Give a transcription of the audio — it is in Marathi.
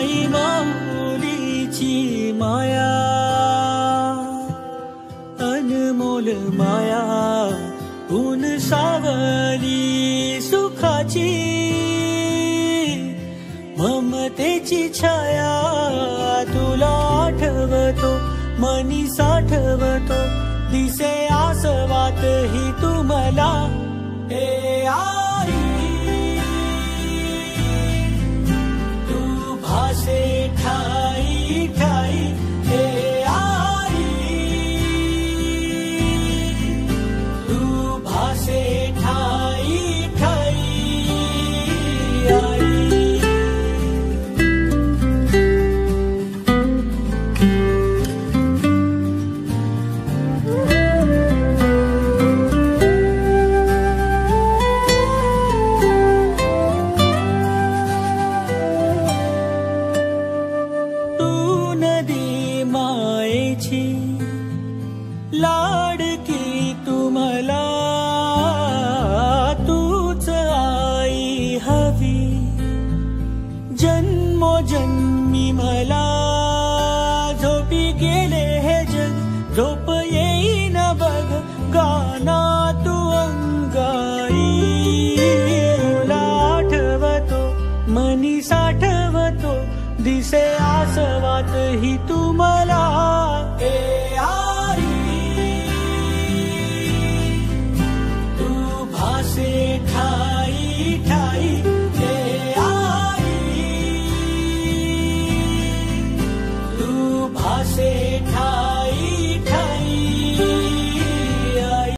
आई माऊलीची माया, अनमोल माया, ऊन सावली सुखाची, ममतेची छाया तुला आठवतो, मनी साठवतो, दिसे आसवात ही तुम्हाला. हे आई तू भासे ठाई ठाई, हे आई तू भासे ठाई ठाई. आई लाडकी तुम्हाला, तूच आई हवी, जन्मोजन्मी मला. झोपी गेले हे जग, झोप येईन बघ, गाना तू अंगाई. तुला आठवतो, मनी साठवतो, दिसे आसवात ही तुम्हाला.